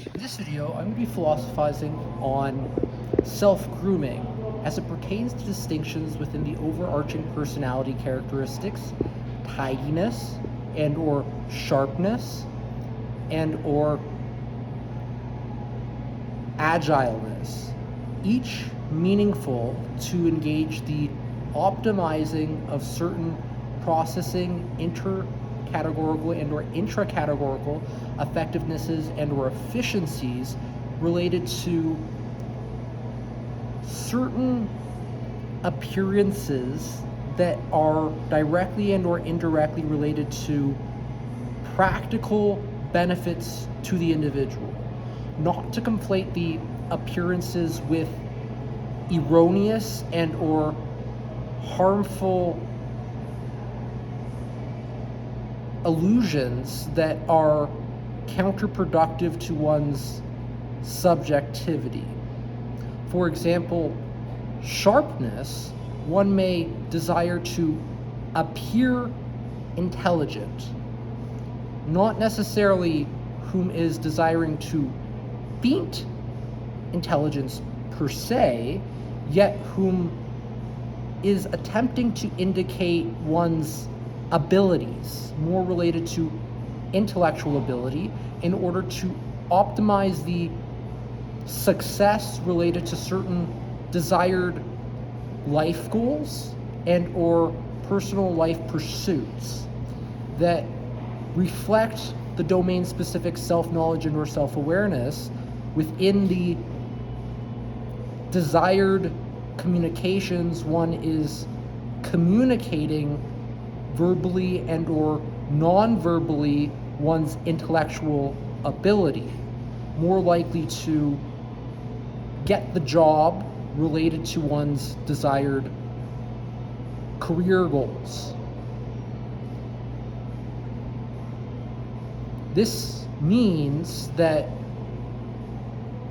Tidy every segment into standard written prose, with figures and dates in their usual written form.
In this video, I'm going to be philosophizing on self-grooming as it pertains to distinctions within the overarching personality characteristics, tidiness and or sharpness and or agileness, each meaningful to engage the optimizing of certain processing, inter-categorical and or intra-categorical effectivenesses and or efficiencies related to certain appearances that are directly and or indirectly related to practical benefits to the individual. Not to conflate the appearances with erroneous and or harmful illusions that are counterproductive to one's subjectivity. For example, sharpness, one may desire to appear intelligent, not necessarily whom is desiring to feint intelligence per se, yet whom is attempting to indicate one's abilities, more related to intellectual ability, in order to optimize the success related to certain desired life goals and or personal life pursuits that reflect the domain-specific self-knowledge and or self-awareness within the desired communications one is communicating verbally and or non-verbally one's intellectual ability, more likely to get the job related to one's desired career goals. This means that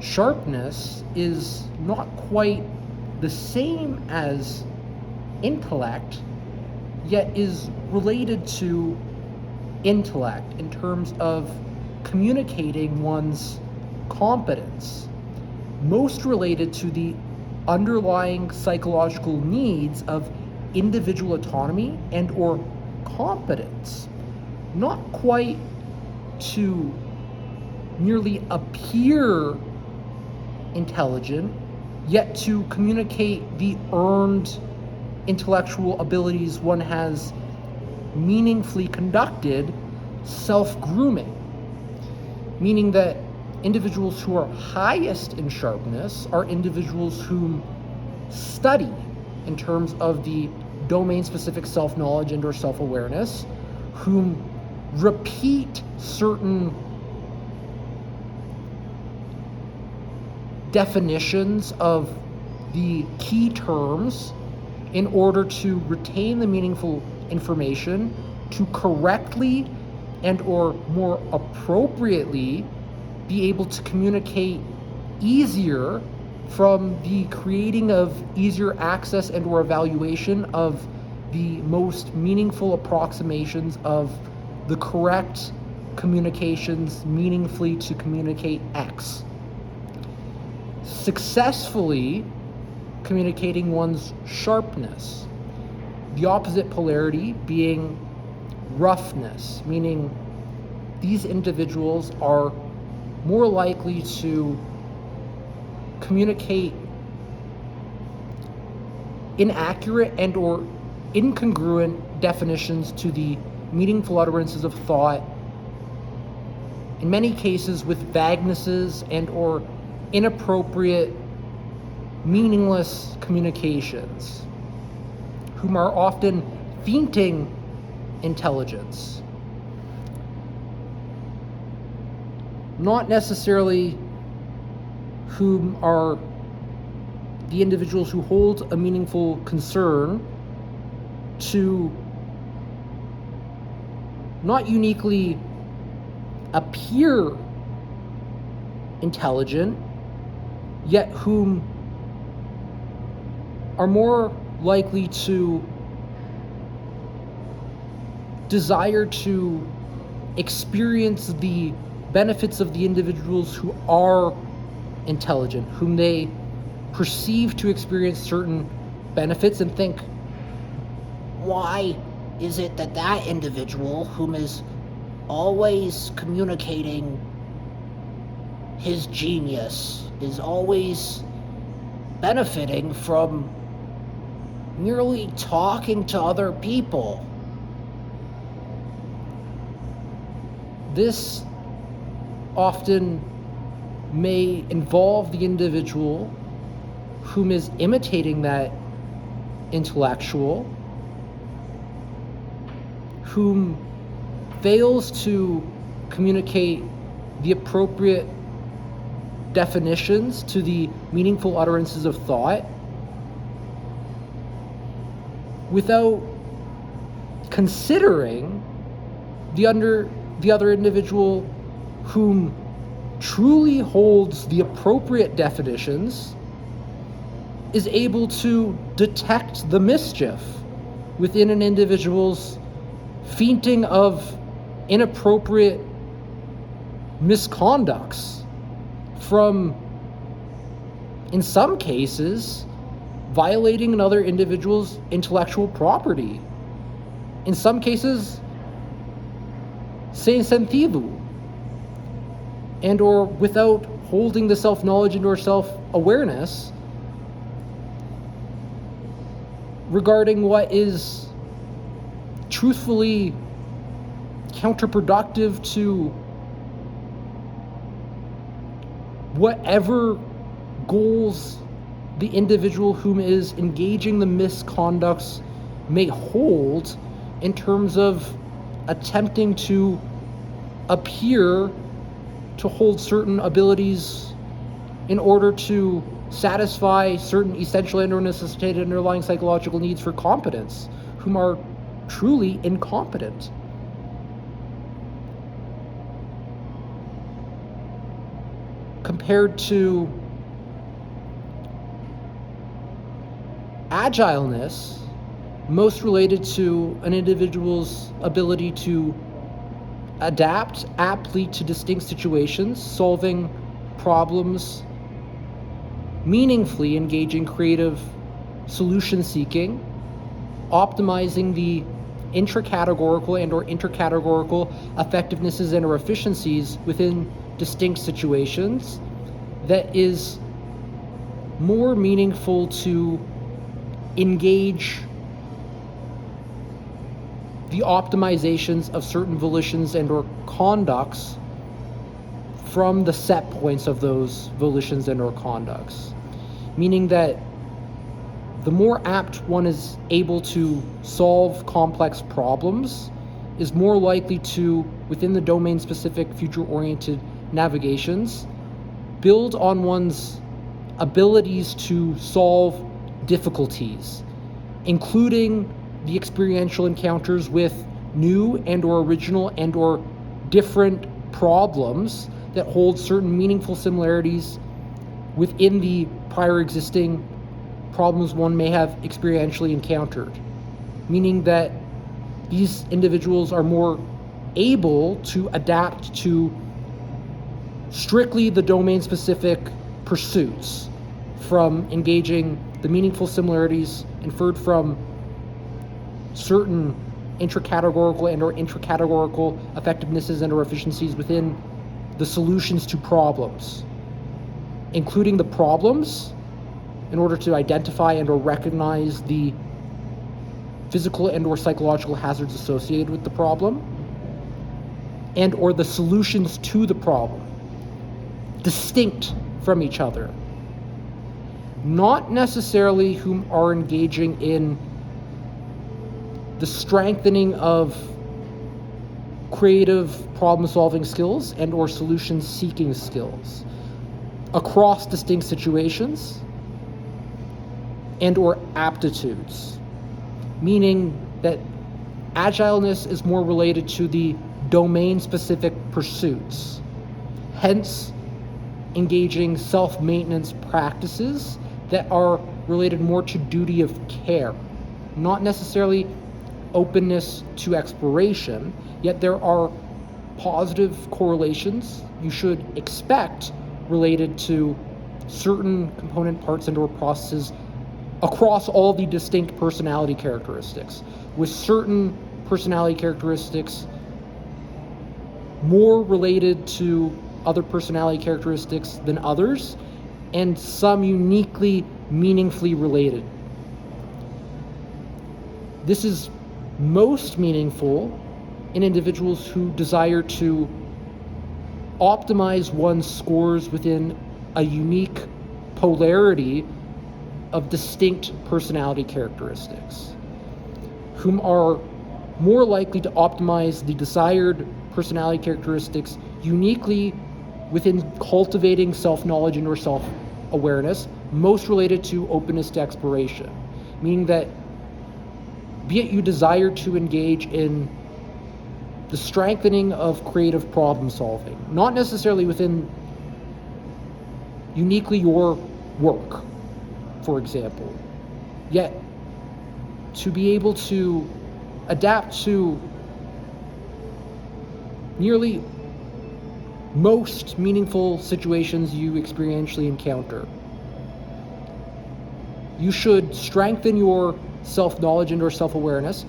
sharpness is not quite the same as intellect, yet is related to intellect in terms of communicating one's competence, most related to the underlying psychological needs of individual autonomy and or competence, not quite to merely appear intelligent, yet to communicate the earned intellectual abilities one has meaningfully conducted self-grooming, meaning that individuals who are highest in sharpness are individuals whom study in terms of the domain-specific self-knowledge and or self-awareness, whom repeat certain definitions of the key terms in order to retain the meaningful information, to correctly and or more appropriately be able to communicate easier from the creating of easier access and or evaluation of the most meaningful approximations of the correct communications meaningfully to communicate X. Successfully communicating one's sharpness. The opposite polarity being roughness, meaning these individuals are more likely to communicate inaccurate and or incongruent definitions to the meaningful utterances of thought, in many cases with vaguenesses and or inappropriate, meaningless communications, whom are often feinting intelligence, not necessarily whom are the individuals who hold a meaningful concern to not uniquely appear intelligent, yet whom are more likely to desire to experience the benefits of the individuals who are intelligent, whom they perceive to experience certain benefits, and think, why is it that that individual, whom is always communicating his genius, is always benefiting from merely talking to other people? This often may involve the individual whom is imitating that intellectual, whom fails to communicate the appropriate definitions to the meaningful utterances of thought, without considering the other individual whom truly holds the appropriate definitions, is able to detect the mischief within an individual's feinting of inappropriate misconducts, from, in some cases, violating another individual's intellectual property. In some cases, sem sentido, and or without holding the self-knowledge and or self-awareness regarding what is truthfully counterproductive to whatever goals the individual whom is engaging the misconducts may hold, in terms of attempting to appear to hold certain abilities in order to satisfy certain essential and or necessitated underlying psychological needs for competence, whom are truly incompetent. Compared to agileness, most related to an individual's ability to adapt aptly to distinct situations, solving problems meaningfully, engaging creative solution seeking, optimizing the intra-categorical and or inter-categorical effectivenesses and or efficiencies within distinct situations, that is more meaningful to engage the optimizations of certain volitions and or conducts from the set points of those volitions and or conducts. Meaning that the more apt one is able to solve complex problems is more likely to, within the domain-specific future-oriented navigations, build on one's abilities to solve difficulties, including the experiential encounters with new and or original and or different problems that hold certain meaningful similarities within the prior existing problems one may have experientially encountered. Meaning that these individuals are more able to adapt to strictly the domain-specific pursuits, from engaging the meaningful similarities inferred from certain intra-categorical and or intra-categorical effectivenesses and or efficiencies within the solutions to problems, including the problems in order to identify and or recognize the physical and or psychological hazards associated with the problem, and or the solutions to the problem, distinct from each other. Not necessarily whom are engaging in the strengthening of creative problem-solving skills and or solution-seeking skills across distinct situations and or aptitudes. Meaning that agileness is more related to the domain-specific pursuits, hence engaging self-maintenance practices that are related more to duty of care, not necessarily openness to exploration, yet there are positive correlations you should expect related to certain component parts and or processes across all the distinct personality characteristics, with certain personality characteristics more related to other personality characteristics than others, and some uniquely, meaningfully related. This is most meaningful in individuals who desire to optimize one's scores within a unique polarity of distinct personality characteristics, whom are more likely to optimize the desired personality characteristics uniquely within cultivating self-knowledge and or self-awareness, most related to openness to exploration, meaning that be it you desire to engage in the strengthening of creative problem solving, not necessarily within uniquely your work, for example, yet to be able to adapt to nearly most meaningful situations you experientially encounter. You should strengthen your self-knowledge and or self-awareness,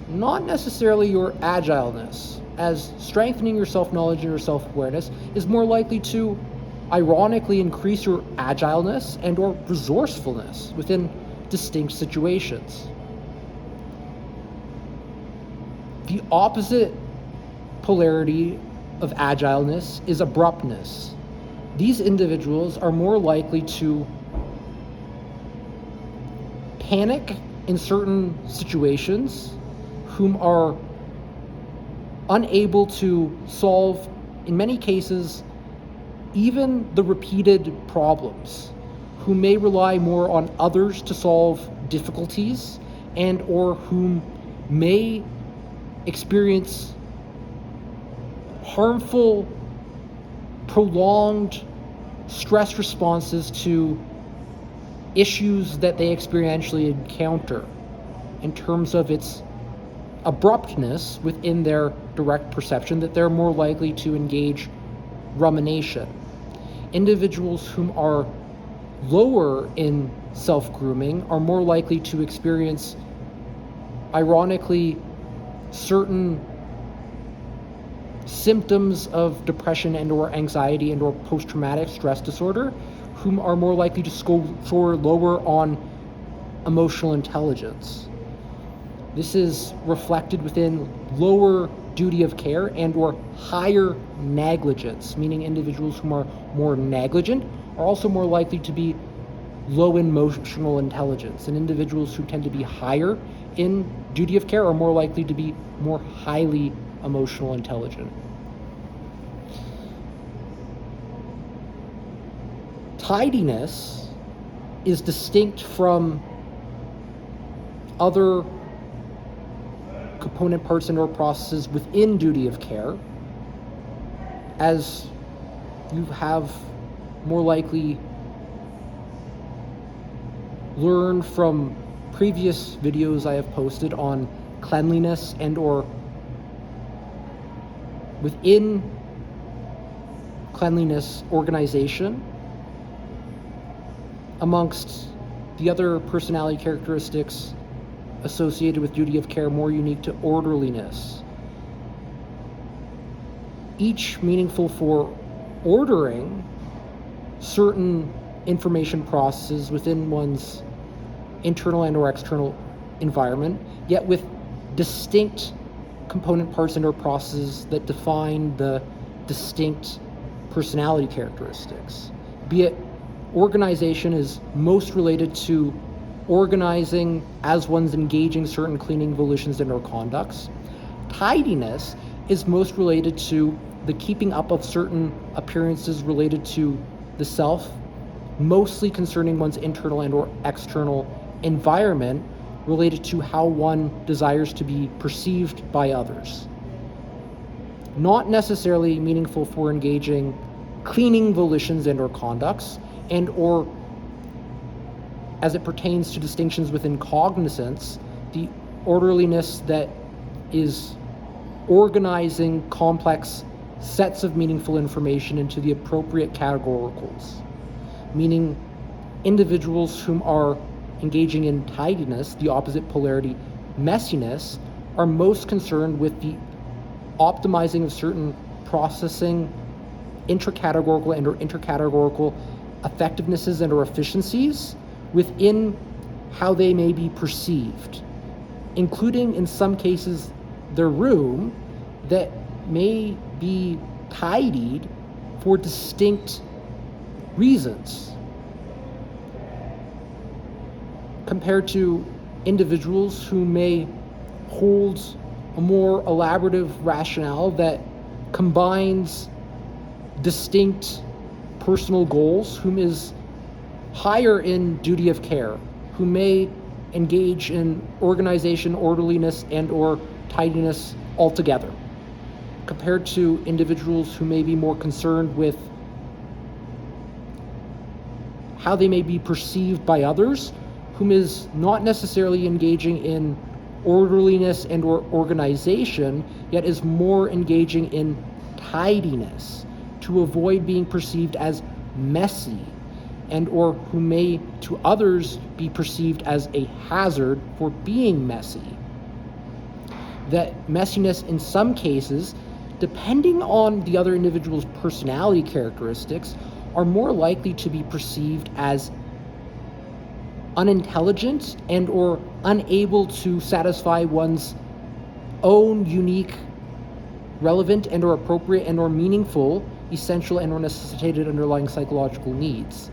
not necessarily your agileness, as strengthening your self-knowledge and your self-awareness is more likely to ironically increase your agileness and or resourcefulness within distinct situations. The opposite polarity of agileness is abruptness. These individuals are more likely to panic in certain situations, whom are unable to solve, in many cases, even the repeated problems, who may rely more on others to solve difficulties, and or whom may experience harmful, prolonged stress responses to issues that they experientially encounter in terms of its abruptness within their direct perception, that they're more likely to engage rumination. Individuals whom are lower in self-grooming are more likely to experience, ironically, certain symptoms of depression and or anxiety and or post-traumatic stress disorder, whom are more likely to score lower on emotional intelligence. This is reflected within lower duty of care and or higher negligence, meaning individuals who are more negligent are also more likely to be low in emotional intelligence, and individuals who tend to be higher in duty of care are more likely to be more highly emotional intelligent. Tidiness is distinct from other component parts and or processes within duty of care, as you have more likely learned from previous videos I have posted on cleanliness and or within cleanliness organization, amongst the other personality characteristics associated with duty of care more unique to orderliness. Each meaningful for ordering certain information processes within one's internal and or external environment, yet with distinct component parts and or processes that define the distinct personality characteristics. Be it organization is most related to organizing as one's engaging certain cleaning volitions and or conducts. Tidiness is most related to the keeping up of certain appearances related to the self, mostly concerning one's internal and or external environment, related to how one desires to be perceived by others. Not necessarily meaningful for engaging cleaning volitions and or conducts, and or as it pertains to distinctions within cognizance, the orderliness that is organizing complex sets of meaningful information into the appropriate categoricals, meaning individuals whom are engaging in tidiness, the opposite polarity, messiness, are most concerned with the optimizing of certain processing, intra-categorical and or inter-categorical effectivenesses and or efficiencies within how they may be perceived, including in some cases their room that may be tidied for distinct reasons, compared to individuals who may hold a more elaborative rationale that combines distinct personal goals, whom is higher in duty of care, who may engage in organization, orderliness, and or tidiness altogether, compared to individuals who may be more concerned with how they may be perceived by others, whom is not necessarily engaging in orderliness and or organization, yet is more engaging in tidiness to avoid being perceived as messy, and or who may to others be perceived as a hazard for being messy. That messiness in some cases, depending on the other individual's personality characteristics, are more likely to be perceived as unintelligent and or unable to satisfy one's own unique, relevant and or appropriate and or meaningful, essential and or necessitated underlying psychological needs.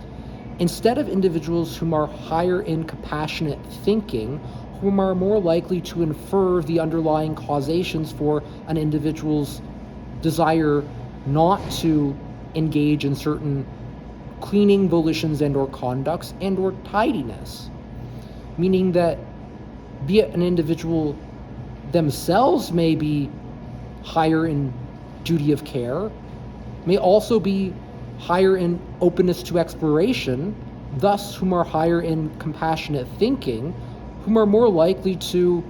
Instead of individuals whom are higher in compassionate thinking, whom are more likely to infer the underlying causations for an individual's desire not to engage in certain cleaning volitions and or conducts and or tidiness, meaning that be it an individual themselves may be higher in duty of care, may also be higher in openness to exploration, thus whom are higher in compassionate thinking, whom are more likely to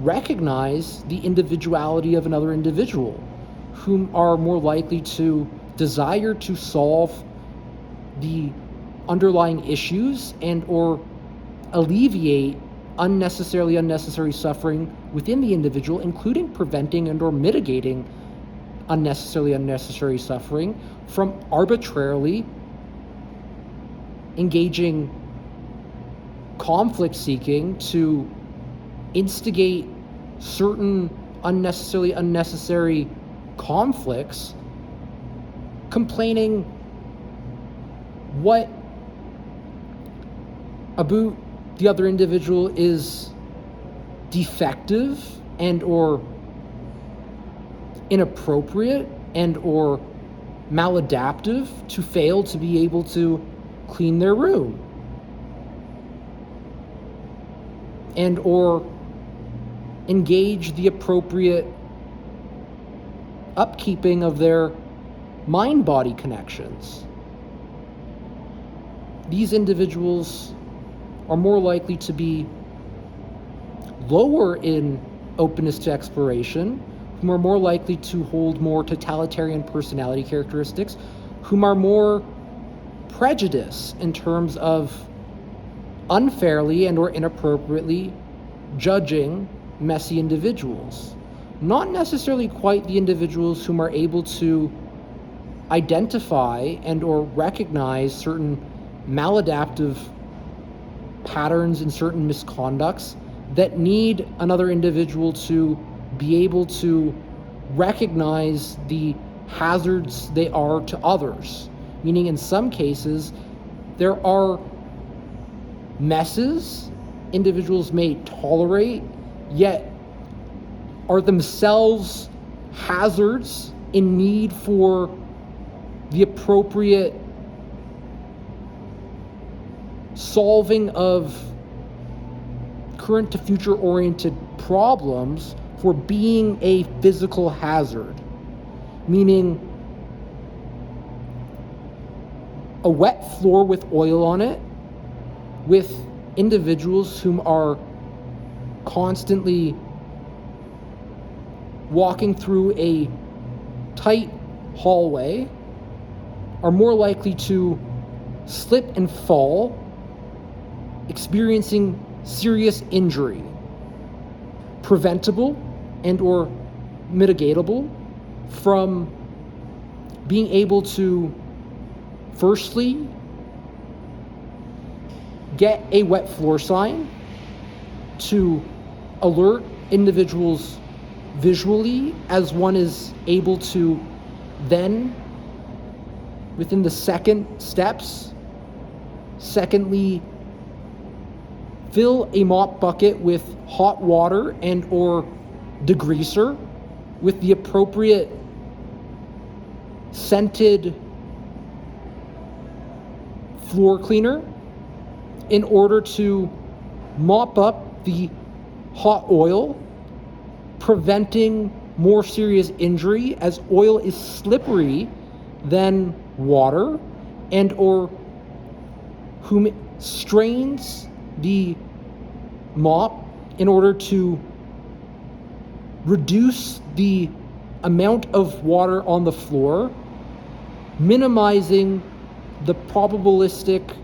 recognize the individuality of another individual, whom are more likely to desire to solve the underlying issues and or alleviate unnecessary suffering within the individual, including preventing and or mitigating unnecessary suffering from arbitrarily engaging conflict seeking to instigate certain unnecessary conflicts, complaining what about the other individual is defective and or inappropriate and or maladaptive to fail to be able to clean their room, and or engage the appropriate upkeeping of their mind-body connections. These individuals are more likely to be lower in openness to exploration, whom are more likely to hold more totalitarian personality characteristics, whom are more prejudiced in terms of unfairly and or inappropriately judging messy individuals. Not necessarily quite the individuals whom are able to identify and or recognize certain maladaptive patterns and certain misconducts that need another individual to be able to recognize the hazards they are to others. Meaning in some cases, there are messes individuals may tolerate, yet are themselves hazards in need for the appropriate solving of current to future oriented problems for being a physical hazard. Meaning a wet floor with oil on it, with individuals whom are constantly walking through a tight hallway are more likely to slip and fall, experiencing serious injury, preventable and or mitigatable from being able to firstly get a wet floor sign to alert individuals visually, as one is able to then, within the second steps, secondly, fill a mop bucket with hot water and or degreaser with the appropriate scented floor cleaner in order to mop up the hot oil, preventing more serious injury, as oil is slippery than water and or whom strains the mop in order to reduce the amount of water on the floor, minimizing the probabilistic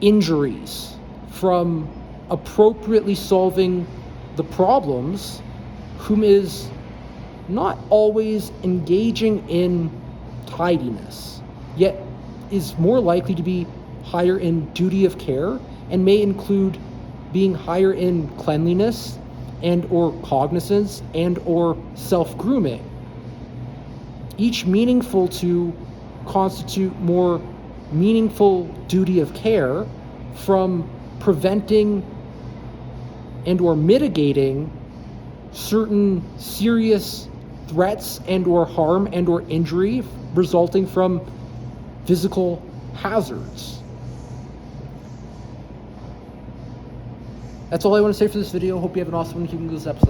injuries from appropriately solving the problems, whom is not always engaging in tidiness, yet is more likely to be higher in duty of care and may include being higher in cleanliness and or cognizance and or self-grooming, each meaningful to constitute more meaningful duty of care from preventing and or mitigating certain serious threats and or harm and or injury resulting from physical hazards. That's all I want to say for this video. Hope you have an awesome one. Keep this episode.